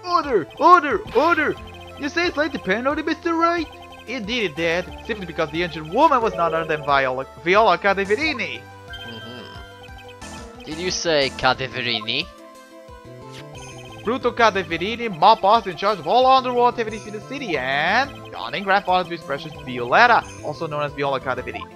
Order! Order! Order! You say it's like the penalty, Mr. Wright? Indeed it did, simply because the injured woman was none other than Viola Cadaverini. Did you say Cadaverini? Bruto Cadaverini, mob boss in charge of all underworld activities in the city, and yawning grandfather to his precious Violetta, also known as Viola Cadaverini.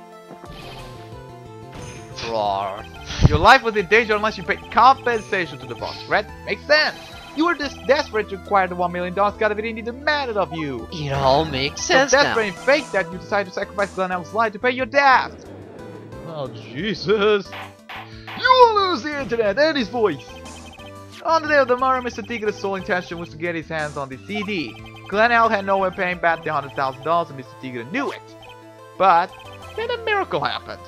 Roar. Your life was in danger unless you paid compensation to the boss, right? Makes sense. You were this desperate to acquire the $1 million Cadaverini demanded of you. It all makes sense so now. desperate and fake that you decided to sacrifice Glenelg's life to pay your debt. Oh, Jesus. You will lose the internet and his voice. On the day of the murder, Mr. Tigre's sole intention was to get his hands on the CD. Glenelg had no way of paying back the $100,000 and Mr. Tigre knew it. But then a miracle happened.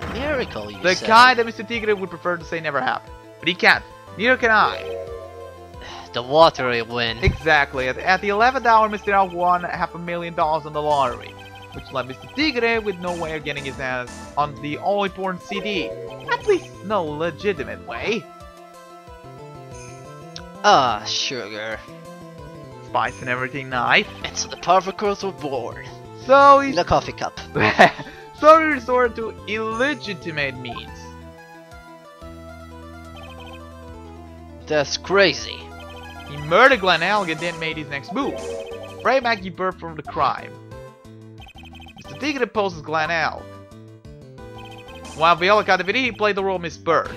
A miracle, you The say? kind that Mr. Tigre would prefer to say never happened. But he can't. Neither can I. The watery win. Exactly. At the 11th hour, Mr. Elk won $500,000 on the lottery, which left Mr. Tigre with no way of getting his hands on the all-important CD. At least no legitimate way. Ah, sugar. Spice and everything nice. And so the powerful girls were born. So In he's a coffee cup. so he resorted to illegitimate means. That's crazy. He murdered Glenelg and then made his next move. Frey Maggie Bird from the crime. Mr. Tigre poses Glenelg, while Viola Cadaverini played the role of Miss Bird.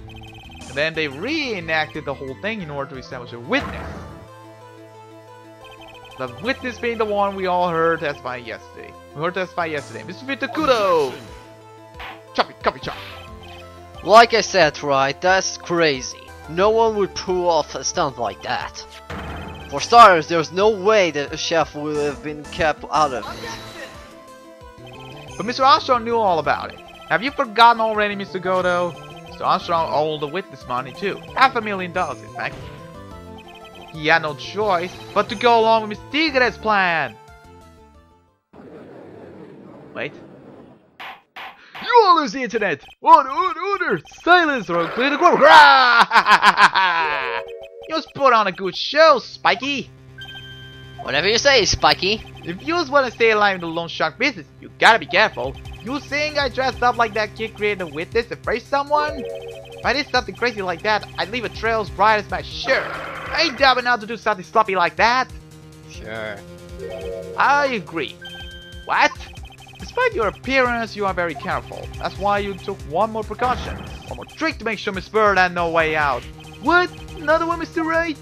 And then they reenacted the whole thing in order to establish a witness. The witness being the one we all heard testify yesterday. Mr. Vitakudo! Chop it, chop. Like I said, right, that's crazy. No one would pull off a stunt like that. For starters, there's no way that a chef would have been kept out of it. But Mr. Armstrong knew all about it. Have you forgotten already, Mr. Godo? Mr. Armstrong owed the witness money too. $500,000 in fact. He had no choice but to go along with Mr. Tigre's plan. Wait. You all lose the internet! Order! Silence or I'll clear the ground! You just put on a good show, Spiky! Whatever you say, Spiky. If you just want to stay alive in the loan shark business, you gotta be careful. You think I dressed up like that kid created a witness to face someone? If I did something crazy like that, I'd leave a trail as bright as my shirt. I ain't dabbing out to do something sloppy like that. Sure. I agree. What? Despite your appearance, you are very careful. That's why you took one more precaution. One more trick to make sure Miss Bird had no way out. What? Another one, Mr. Wright?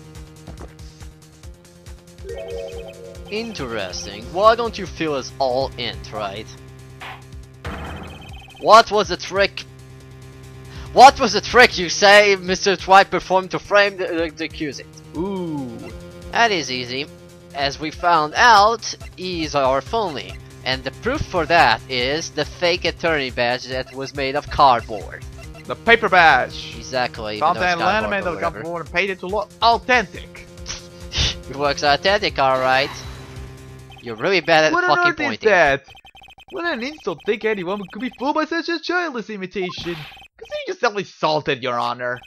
Interesting. Why don't you fill us all in, right? What was the trick? What was the trick you say Mr. Dwight performed to frame the accused? Ooh. That is easy. As we found out, he's our phony. And the proof for that is the fake attorney badge that was made of cardboard. The paper badge. Exactly. Found that Atlanta the cardboard and paid it to look authentic. It works authentic, alright. You're really bad at What fucking on earth pointing. is that? What an insult to think anyone could be fooled by such a childless imitation. Consider yourself insulted, Your Honor.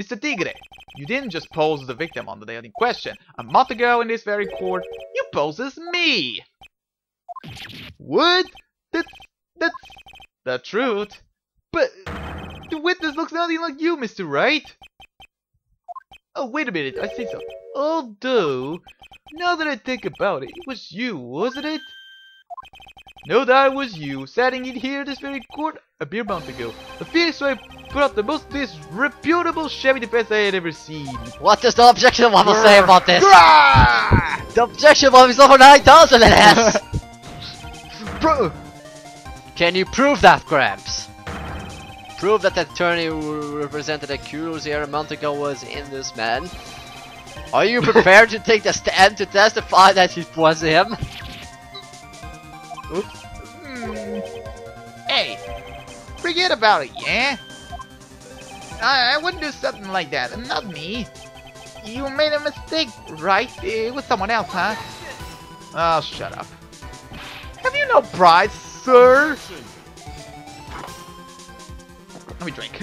Mr. Tigre, you didn't just pose as the victim on the day in question. A month ago in this very court, you posed as me. What? That's the truth. But the witness looks nothing like you, Mr. Wright. Oh, wait a minute, I see something. Although, now that I think about it, it was you, wasn't it? No, that was you, sitting in here this very court a mere month ago. The Phoenix Wright put up the most disreputable Chevy defense I had ever seen. What does the objection woman say about this? Grrrr! The objection woman is over 9,000 and has. Bro, Can you prove that, Gramps? Prove that the attorney who represented the accused here a month ago was in this man? Are you prepared to take the stand to testify that it was him? oops. Hey, forget about it, yeah? I wouldn't do something like that, not me. You made a mistake, right? It was someone else, huh? Oh, shut up. Have you no pride, sir? Let me drink.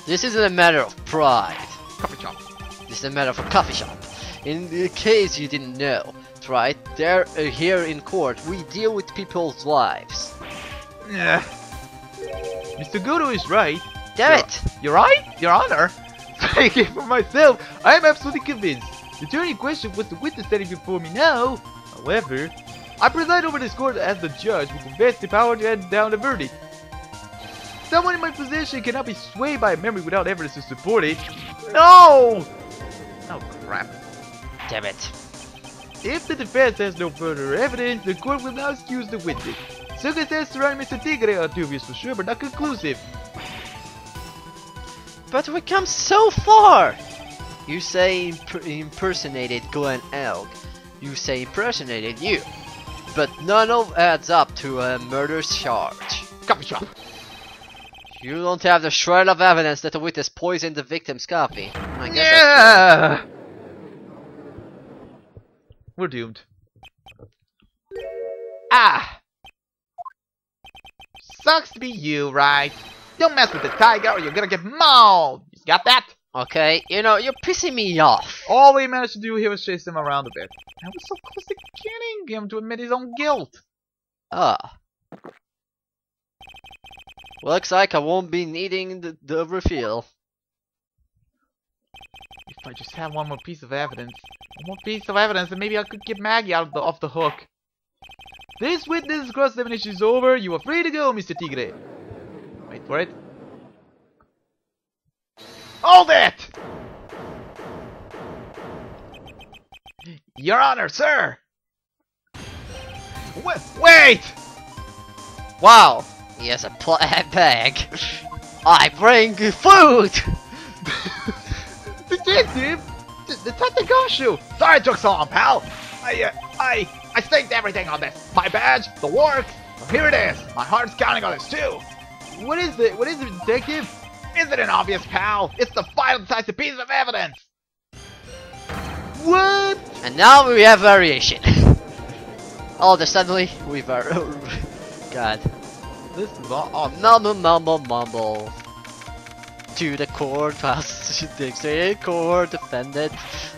This isn't a matter of pride. Coffee chop. This is a matter of a coffee shop. In the case you didn't know, right? There, here in court, we deal with people's lives. Yeah. Mr. Guru is right. Damn it! You're right, Your Honor. Speaking for myself, I am absolutely convinced. The attorney in question was the witness standing before me now. However, I preside over this court as the judge with the vested power to hand down a verdict. Someone in my position cannot be swayed by a memory without evidence to support it. No! Oh crap. Damn it. If the defense has no further evidence, the court will now excuse the witness. Circumstances surrounding Mr. Tigre are dubious for sure, but not conclusive. But we come so far! You say impersonated Glenn Elk. You say impersonated you. But none of adds up to a murder charge. Coffee shop. You don't have the shred of evidence that the witness poisoned the victim's coffee. I guess Yeah! We're doomed. Ah! Sucks to be you, right? Don't mess with the tiger or you're gonna get mauled! You got that? okay, you know, you're pissing me off. All we managed to do here was chase him around a bit. I was so close to getting him to admit his own guilt. Ah. Looks like I won't be needing the reveal. If I just had one more piece of evidence. One more piece of evidence, and maybe I could get Maggie off the hook. This witness cross-examination is over. You are free to go, Mr. Tigre. Wait for it. Hold it! Your Honor, sir! Wait! Wow, he has a bag. I bring food! Detective! Detective Goshu! Sorry it took so long, pal! I staked everything on this. My badge, the work, here it is. My heart's counting on this too. What is it? What is it, detective? Isn't it obvious, pal? It's the final decisive piece of evidence. What? And now we have variation. Oh, there's suddenly we've God. This is all Mumble. To the court, the court, defendant.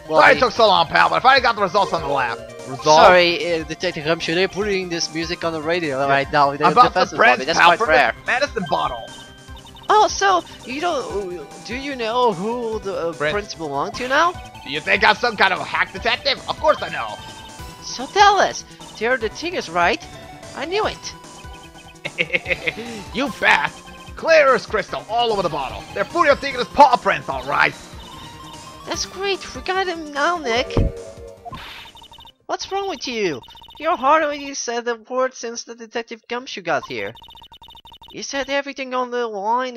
Well, sorry it took so long, pal, but I finally got the results on the lab. Sorry, Detective Gumshoe, they're putting this music on the radio right now. About the prince, that's pal, quite from rare. this medicine bottle. Oh, so you do you know who the prince belonged to now? Do you think I'm some kind of a hack detective? Of course I know. So tell us, they're the Tigers, right? I knew it. You bet. Clear as crystal all over the bottle. They're Furio Tigre's paw prints, alright. That's great, we got him now, Nick. What's wrong with you? You're harder when you said the word since the Detective Gumshoe got here. You said everything on the line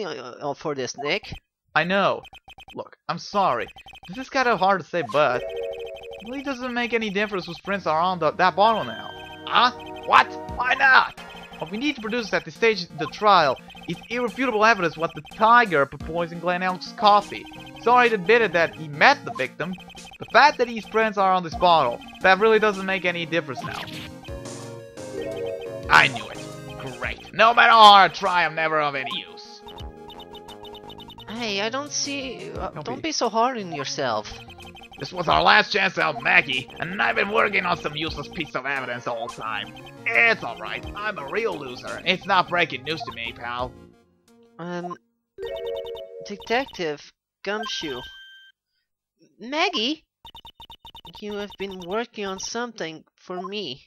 for this, Nick. I know. Look, I'm sorry. This is kind of hard to say, but it really doesn't make any difference whose prints are on that bottle now. Huh? What? Why not? What we need to produce at this stage of the trial is irrefutable evidence what the tiger poisoned Glenn Elk's coffee. He's already admitted that he met the victim. The fact that these prints are on this bottle, that really doesn't make any difference now. I knew it. Great. No matter how hard I try, I'm never of any use. Hey, I don't see... don't be so hard on yourself. This was our last chance to help Maggie, and I've been working on some useless piece of evidence the whole time. It's alright, I'm a real loser. It's not breaking news to me, pal. Detective Gumshoe. Maggie? You have been working on something for me.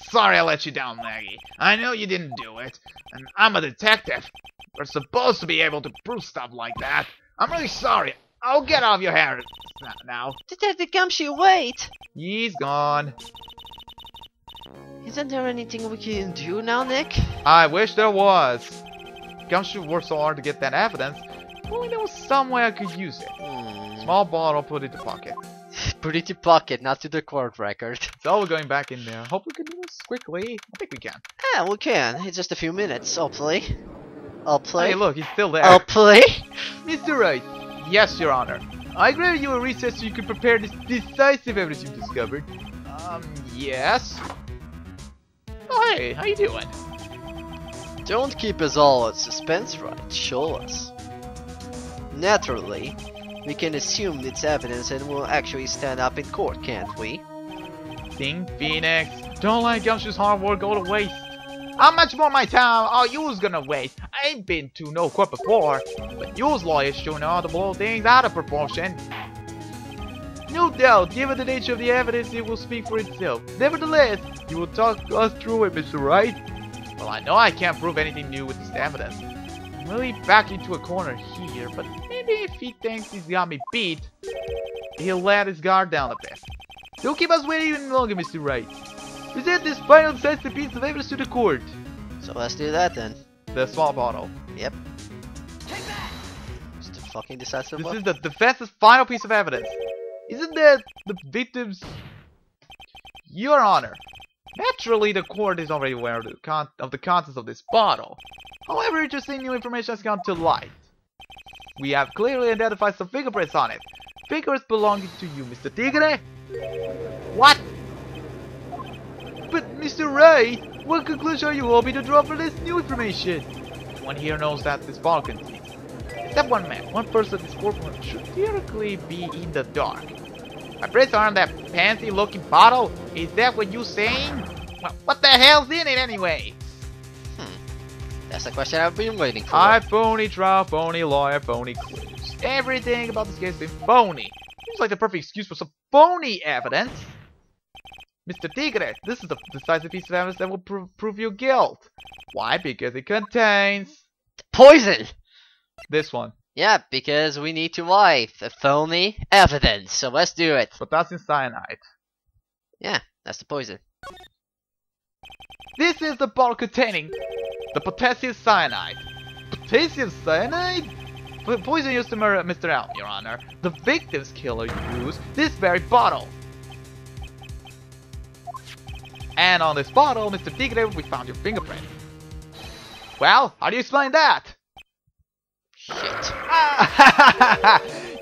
Sorry I let you down, Maggie. I know you didn't do it, and I'm a detective. We're supposed to be able to prove stuff like that. I'm really sorry. I'll get off your hair now. Detective Gumshoe, wait! He's gone. Isn't there anything we can do now, Nick? I wish there was. Gumshoe worked so hard to get that evidence. If only there was some way I could use it. Small bottle, put it in the pocket. Put it in pocket, not to the court record. So we're going back in there. Hope we can do this quickly. I think we can. Yeah, we can. It's just a few minutes. I'll play. I'll play. Hey, look, he's still there. I'll play. Mr. Wright. Yes, Your Honor. I granted you a recess so you could prepare this decisive evidence you've discovered. Yes. Oh, hey, how you doing? Don't keep us all at suspense, right? Show us. Naturally, We can assume it's evidence and will actually stand up in court, can't we? Think, Phoenix. Don't let Gumshoe's hard work go to waste. How much more my time are you's gonna waste? I ain't been to no court before, but you's lawyers sure know how to blow things out of proportion. No doubt, given the nature of the evidence, it will speak for itself. Nevertheless, you will talk us through it, Mr. Wright. Well, I know I can't prove anything new with this evidence. I'm really backed into a corner here, but maybe if he thinks he's got me beat, he'll let his guard down a bit. Don't keep us waiting any longer, Mr. Wright. Present this final decisive piece of evidence to the court. So let's do that then. The small bottle. Yep. Just a fucking decisive This one. is the defense's final piece of evidence. Isn't that the victim's... Your Honor, naturally the court is already aware of the contents of this bottle. However, interesting new information has come to light. We have clearly identified some fingerprints on it. Fingers belonging to you, Mr. Tigre. What? But Mr. Wright, what conclusion are you hoping to draw from this new information? One here knows that this bottle contains. Except one man, one person in this courtroom should theoretically be in the dark. My prints are on that fancy looking bottle? Is that what you're saying? Well, what the hell's in it anyway? That's the question I've been waiting for. Phony trial, phony lawyer, phony clues. Everything about this case is phony. Seems like the perfect excuse for some phony evidence. Mr. Tigre, this is the decisive piece of evidence that will prove your guilt. Why? Because it contains... Poison! This one. Yeah, because we need to wipe the phony evidence. So let's do it. Potassium cyanide. Yeah, that's the poison. This is the bottle containing the potassium cyanide. Potassium cyanide? Poison used to murder Mr. Elm, Your Honor. The victim's killer used this very bottle. And on this bottle, Mr. Tigre, we found your fingerprint. Well, how do you explain that? Shit.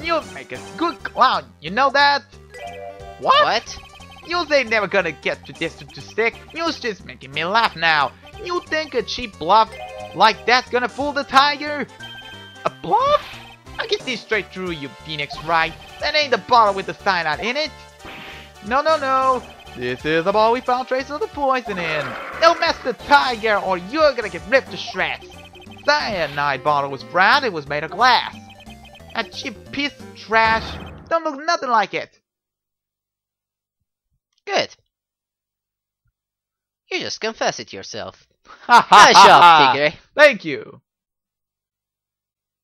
You make a good clown, you know that? What? You ain't never gonna get to this to stick. You're just making me laugh now. You think a cheap bluff like that's gonna fool the tiger? A bluff? I'll get this straight through you, Phoenix Wright. That ain't the bottle with the cyanide in it. No, no, no. This is the bottle we found traces of the poison in. Don't mess the tiger or you're gonna get ripped to shreds. Cyanide bottle was brown, it was made of glass. A cheap piece of trash. Don't look nothing like it. Good. You just confess it yourself. Ha ha Nice job, Tigre. Thank you.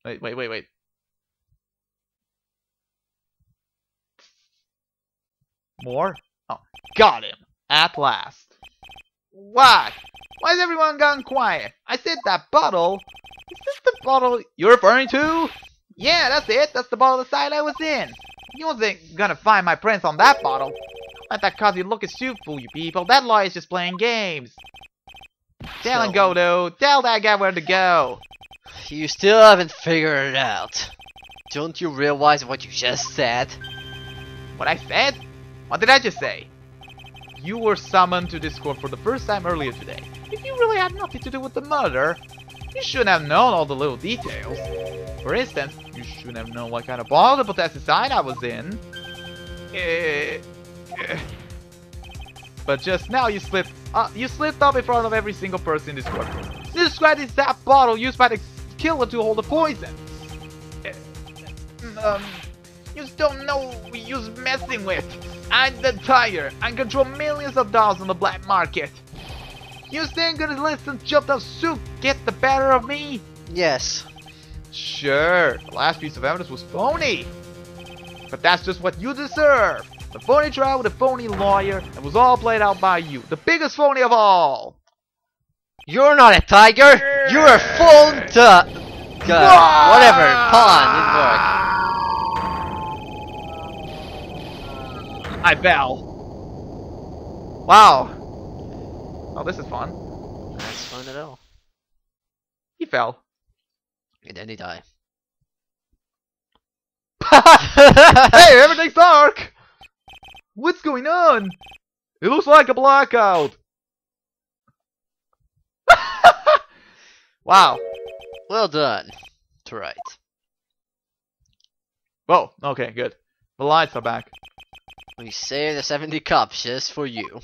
Wait. More? Oh, got him. At last. What? Why has everyone gone quiet? I said that bottle. Is this the bottle you're referring to? Yeah, that's it. That's the bottle the side I was in. You wasn't gonna find my prints on that bottle. Let that cosy looking suit fool you people. That lawyer's just playing games. Tell him go, though. Tell that guy where to go. You still haven't figured it out. Don't you realize what you just said? What I said? What did I just say? You were summoned to this court for the first time earlier today. If you really had nothing to do with the murder, you shouldn't have known all the little details. For instance, you shouldn't have known what kind of bottle the potassium cyanide was in. But just now you slipped up in front of every single person in this courtroom. You described this that bottle used by the killer to hold the poison. You just don't know who you're messing with. I'm the tiger. I control millions of dollars on the black market. You ain't gonna let some chopped up soup get the better of me? Yes. Sure, the last piece of evidence was phony. But that's just what you deserve. The phony trial with a phony lawyer, and was all played out by you. The biggest phony of all. You're not a tiger. You're a phone whatever. Pawn didn't work. I fell. Wow. Oh, this is fun. That's fun at all. He fell. And then he died. Hey, everything's dark! What's going on? It looks like a blackout. Wow. Well done. That's right. Whoa, okay, good. The lights are back. We saved the 70 cups just for you.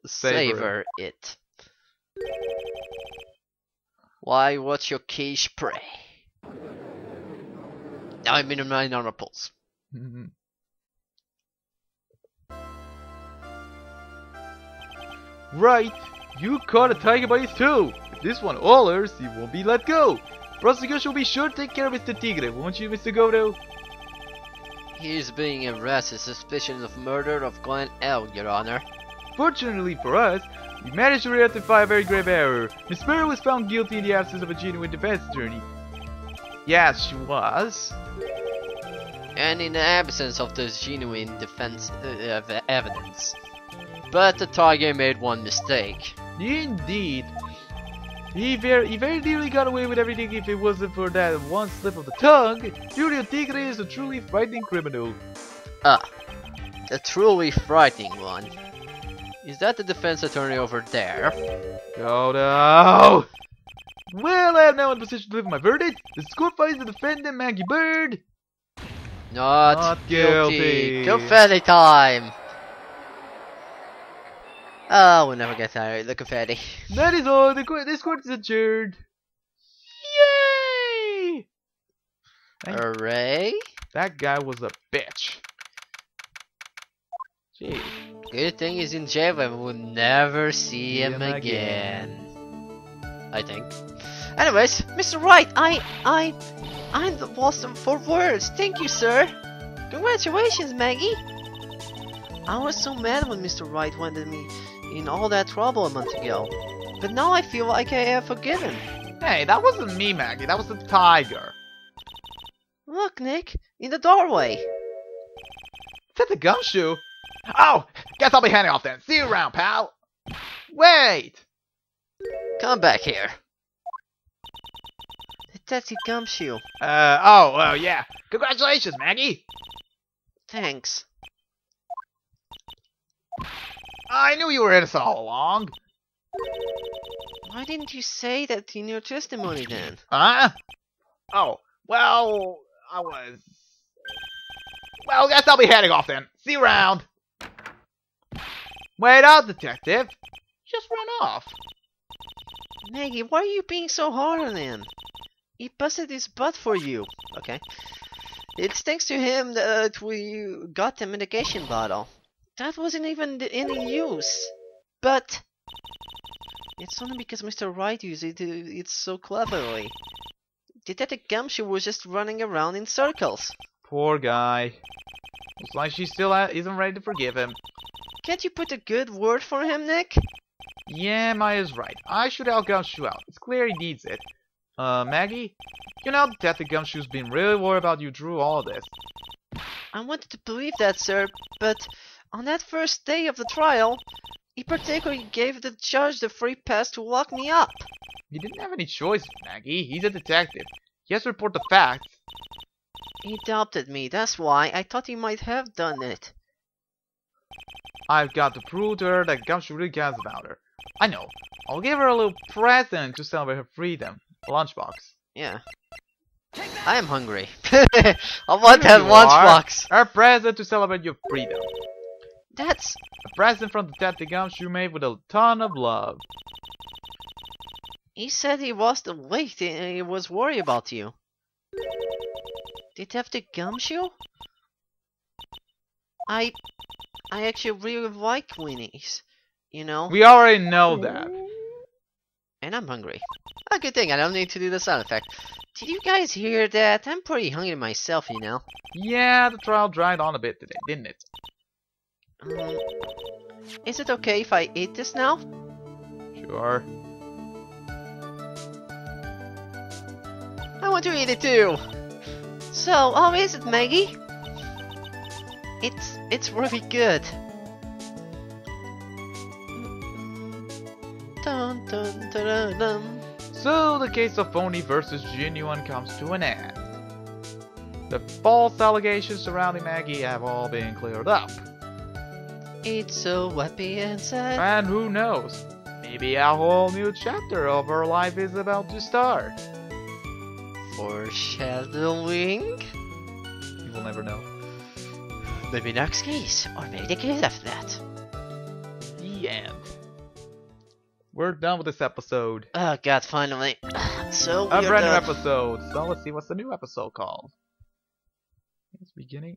Savor it. Why, what's your cage prey? Now I'm in my normal pulse. Right, you caught a tiger by his toe. If this one hollers, he won't be let go. Prosecution will be sure to take care of Mr. Tigre, won't you, Mr. Godo? He is being arrested, suspicion of murder of Glenn L, Your Honor. Fortunately for us, we managed to rectify a very grave error. Miss Murray was found guilty in the absence of a genuine defense attorney. Yes, she was. And in the absence of the genuine defense evidence. But the tiger made one mistake. Indeed. He very nearly got away with everything if it wasn't for that one slip of the tongue. Julio Tigre is a truly frightening criminal. Ah, the truly frightening one. Is that the defense attorney over there? Godo! Well, I am now in position to deliver my verdict. The court finds the defendant, Maggie Bird, Not guilty. Confetti time! Oh, we'll never get tired of the confetti. That is all. This court is adjourned. Yay! Hooray! That guy was a bitch. Jeez. Good thing he's in jail and we'll never see him again. I think. Anyways, Mr. Wright, I'm the lost for words. Thank you, sir. Congratulations, Maggie. I was so mad when Mr. Wright wanted me in all that trouble a month ago, but now I feel like I have forgiven. Hey, that wasn't me, Maggie. That was the tiger. Look, Nick, in the doorway. Is that the gumshoe? Oh, guess I'll be handing off then. See you around, pal. Wait. Come back here. That's the gumshoe. Oh, yeah. Congratulations, Maggie. Thanks. I knew you were innocent all along. Why didn't you say that in your testimony then? Huh? Oh, well, I was... Well, guess I'll be heading off then. See you around. Wait out, detective. Just run off. Maggie, why are you being so hard on him? He busted his butt for you. Okay. It's thanks to him that we got the medication bottle. That wasn't even any use. But it's only because Mr. Wright used it so cleverly. Detective Gumshoe was just running around in circles. Poor guy. Looks like she still isn't ready to forgive him. Can't you put a good word for him, Nick? Yeah, Maya's right. I should help Gumshoe out. It's clear he needs it. Maggie? You know, Detective Gumshoe's been really worried about you through all this. I wanted to believe that, sir, but on that first day of the trial, he particularly gave the judge the free pass to lock me up. He didn't have any choice, Maggie. He's a detective. He has to report the facts. He doubted me, that's why I thought he might have done it. I've got to prove to her that Gumshoe really cares about her. I know. I'll give her a little present to celebrate her freedom. A lunchbox. Yeah. I am hungry. I want that lunchbox. A present to celebrate your freedom. That's a present from Detective Gumshoe made with a ton of love. He said he lost the weight and he was worried about you. Detective Gumshoe? I actually really like Winnie's, you know. We already know that. And I'm hungry. A good thing I don't need to do the sound effect. Did you guys hear that? I'm pretty hungry myself, you know. Yeah, the trial dragged on a bit today, didn't it? Is it okay if I eat this now? Sure. I want to eat it too. So, how is it, Maggie? It's really good. Dun, dun, dun, dun, dun. So the case of phony versus genuine comes to an end. The false allegations surrounding Maggie have all been cleared up. It's so happy and sad. And who knows, maybe a whole new chapter of her life is about to start. Foreshadowing? You will never know. Maybe next case, or maybe the case after that. The end. We're done with this episode. Oh god, finally. So A we're brand new done. episode. So let's see what's the new episode called. It's beginning.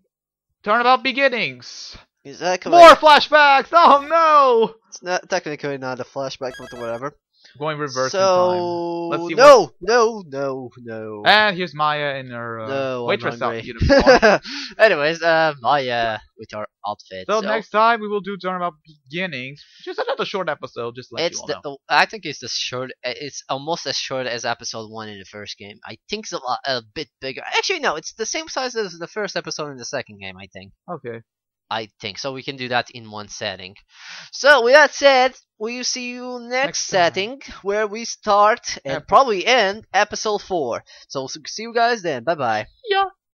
Turnabout beginnings. Exactly. More flashbacks. Oh no! It's not technically not a flashback, but whatever. Going reverse So in time. Let's see no. And here's Maya in her No, I'm waitress hungry. uniform. Anyways, Maya with our outfit. So next time we will do Turnabout Beginnings. Just another short episode, just to let It's you all know. I think it's the short. It's almost as short as episode 1 in the first game. I think it's a bit bigger. Actually, no, it's the same size as the first episode in the second game. Okay. I think so. We can do that in one setting. So with that said, we'll see you next setting where we start and probably end episode 4. So see you guys then. Bye bye. Yeah.